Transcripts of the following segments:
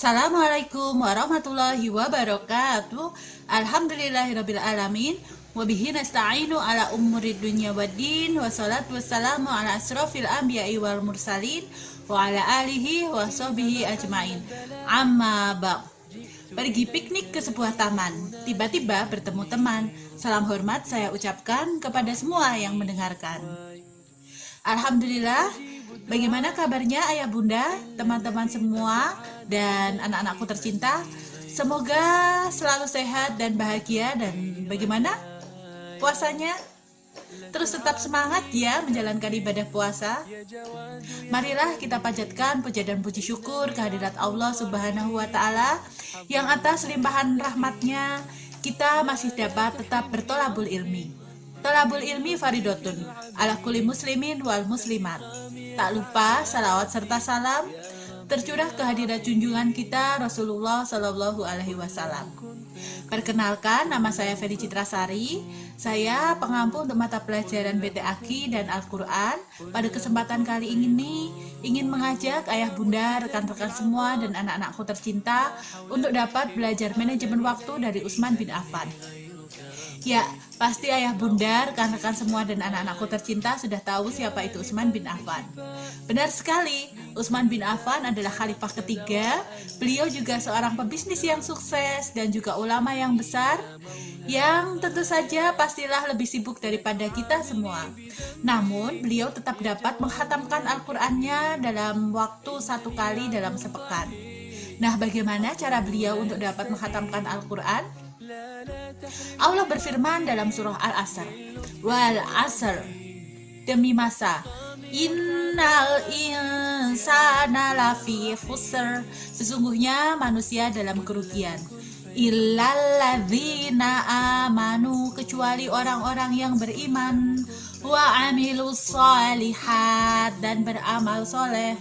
Assalamualaikum warahmatullahi wabarakatuh. Alhamdulillahirabbil alamin. Wabihi nasta'inu ala umurid dunya waddin. Wassalatu wassalamu ala asrofil anbiya'i wal mursalin wa ala alihi wa sahbihi ajmain. Amma ba'd. Pergi piknik ke sebuah taman, tiba-tiba bertemu teman. Salam hormat saya ucapkan kepada semua yang mendengarkan. Alhamdulillah, bagaimana kabarnya ayah bunda, teman-teman semua, dan anak-anakku tercinta? Semoga selalu sehat dan bahagia. Dan bagaimana puasanya? Terus tetap semangat ya menjalankan ibadah puasa. Marilah kita panjatkan puja dan puji syukur kehadirat Allah Subhanahu wa Ta'ala, yang atas limpahan rahmatnya kita masih dapat tetap bertolabul ilmi. Tolabul ilmi faridotun ala kulli muslimin wal muslimat. Tak lupa salawat serta salam tercurah kehadirat junjungan kita Rasulullah Shallallahu Alaihi Wasallam. Perkenalkan, nama saya Ferry Citrasari. Saya pengampu untuk mata pelajaran BT Aki dan Al-Quran. Pada kesempatan kali ini ingin mengajak ayah bunda, rekan-rekan semua, dan anak-anakku tercinta untuk dapat belajar manajemen waktu dari Utsman bin Affan. Ya, pasti ayah bunda, rekan-rekan semua, dan anak-anakku tercinta sudah tahu siapa itu Utsman bin Affan. Benar sekali, Utsman bin Affan adalah khalifah ketiga. Beliau juga seorang pebisnis yang sukses dan juga ulama yang besar, yang tentu saja pastilah lebih sibuk daripada kita semua. Namun, beliau tetap dapat menghatamkan Al-Qur'annya dalam waktu 1 kali dalam sepekan. Nah, bagaimana cara beliau untuk dapat menghatamkan Al-Qur'an? Allah berfirman dalam surah Al-Asr, wal asr, demi masa, innal insana lafi khusr, sesungguhnya manusia dalam kerugian, illalladzina amanu, kecuali orang-orang yang beriman, wa amilus shalihat, dan beramal soleh,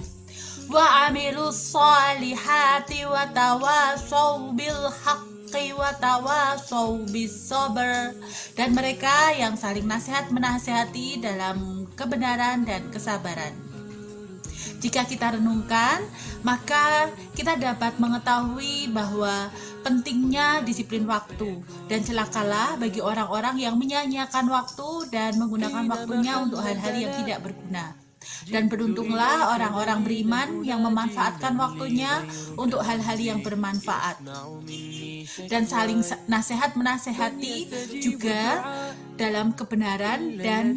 wa amilus shalihati wa tawasaw bil haqq wa tawasaw bis sabr, dan mereka yang saling nasihat menasihati dalam kebenaran dan kesabaran. Jika kita renungkan, maka kita dapat mengetahui bahwa pentingnya disiplin waktu, dan celakalah bagi orang-orang yang menyia-nyiakan waktu dan menggunakan waktunya untuk hal-hal yang tidak berguna. Dan beruntunglah orang-orang beriman yang memanfaatkan waktunya untuk hal-hal yang bermanfaat dan saling nasihat menasehati juga dalam kebenaran dan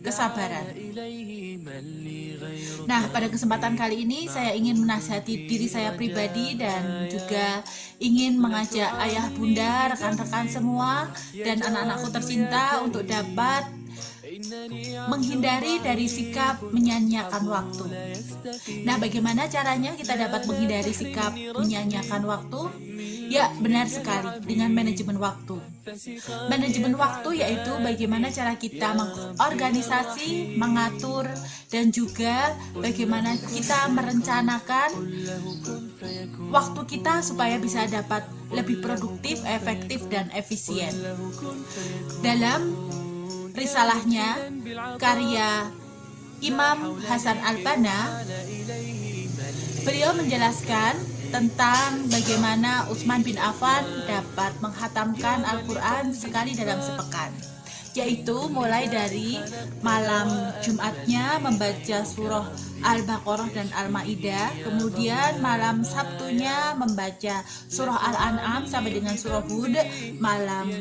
kesabaran. Nah, pada kesempatan kali ini saya ingin menasihati diri saya pribadi dan juga ingin mengajak ayah bunda, rekan-rekan semua, dan anak-anakku tercinta untuk dapat menghindari dari sikap menyia-nyiakan waktu. Nah, bagaimana caranya kita dapat menghindari sikap menyia-nyiakan waktu? Ya, benar sekali, dengan manajemen waktu. Manajemen waktu yaitu bagaimana cara kita mengorganisasi, mengatur, dan juga bagaimana kita merencanakan waktu kita supaya bisa dapat lebih produktif, efektif, dan efisien. Dalam risalahnya karya Imam Hasan Al-Banna, beliau menjelaskan tentang bagaimana Utsman bin Affan dapat menghatamkan Al-Quran sekali dalam sepekan, yaitu mulai dari malam Jumatnya membaca surah Al-Baqarah dan Al-Maidah, kemudian malam Sabtunya membaca surah Al-An'am sampai dengan surah Hud, malam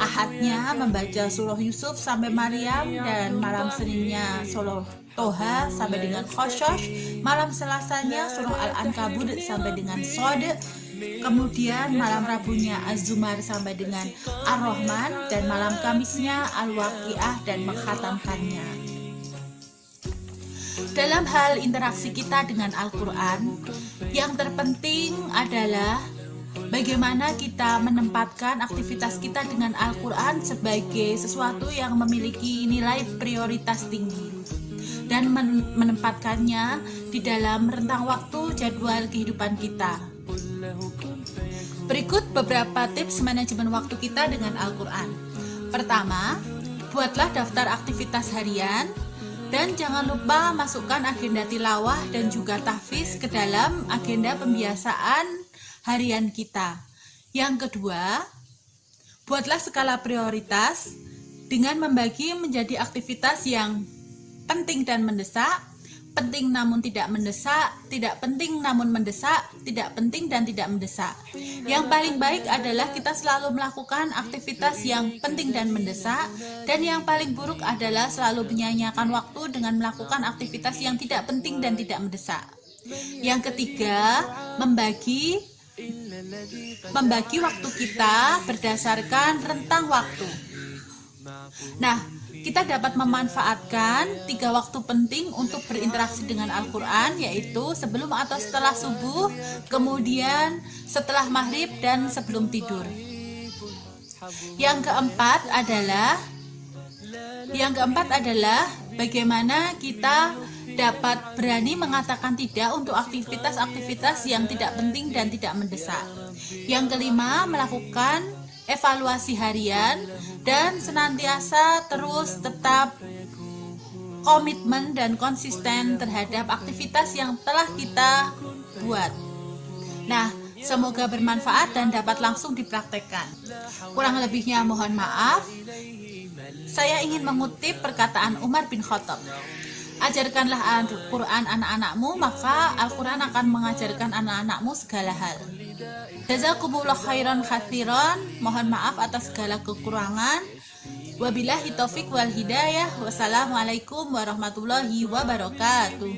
Ahadnya membaca surah Yusuf sampai Maryam, dan malam Seninnya surah Toha sampai dengan Qasas, malam Selasanya surah Al-Ankabut sampai dengan Shad, kemudian malam Rabunya Az-Zumar sampai dengan Ar-Rahman, dan malam Kamisnya Al-Waqiah, dan menghatamkannya. Dalam hal interaksi kita dengan Al-Quran, yang terpenting adalah bagaimana kita menempatkan aktivitas kita dengan Al-Quran sebagai sesuatu yang memiliki nilai prioritas tinggi, dan menempatkannya di dalam rentang waktu jadwal kehidupan kita. Berikut beberapa tips manajemen waktu kita dengan Al-Quran. Pertama, buatlah daftar aktivitas harian, dan jangan lupa masukkan agenda tilawah dan juga tahfiz ke dalam agenda pembiasaan harian kita. Yang kedua, buatlah skala prioritas dengan membagi menjadi aktivitas yang penting dan mendesak, penting namun tidak mendesak, tidak penting namun mendesak, tidak penting dan tidak mendesak. Yang paling baik adalah kita selalu melakukan aktivitas yang penting dan mendesak, dan yang paling buruk adalah selalu menyia-nyiakan waktu dengan melakukan aktivitas yang tidak penting dan tidak mendesak. Yang ketiga, membagi waktu kita berdasarkan rentang waktu. Nah, kita dapat memanfaatkan 3 waktu penting untuk berinteraksi dengan Al-Quran, yaitu sebelum atau setelah subuh, kemudian setelah maghrib, dan sebelum tidur. Yang keempat adalah bagaimana kita dapat berani mengatakan tidak untuk aktivitas-aktivitas yang tidak penting dan tidak mendesak. Yang kelima, melakukan evaluasi harian dan senantiasa terus tetap komitmen dan konsisten terhadap aktivitas yang telah kita buat. Nah, semoga bermanfaat dan dapat langsung dipraktekkan. Kurang lebihnya mohon maaf. Saya ingin mengutip perkataan Umar bin Khattab. Ajarkanlah Al-Quran anak-anakmu, maka Al-Quran akan mengajarkan anak-anakmu segala hal. Jazakumullah khairan katsiran. Mohon maaf atas segala kekurangan. Wabillahi taufik wal hidayah. Wassalamualaikum warahmatullahi wabarakatuh.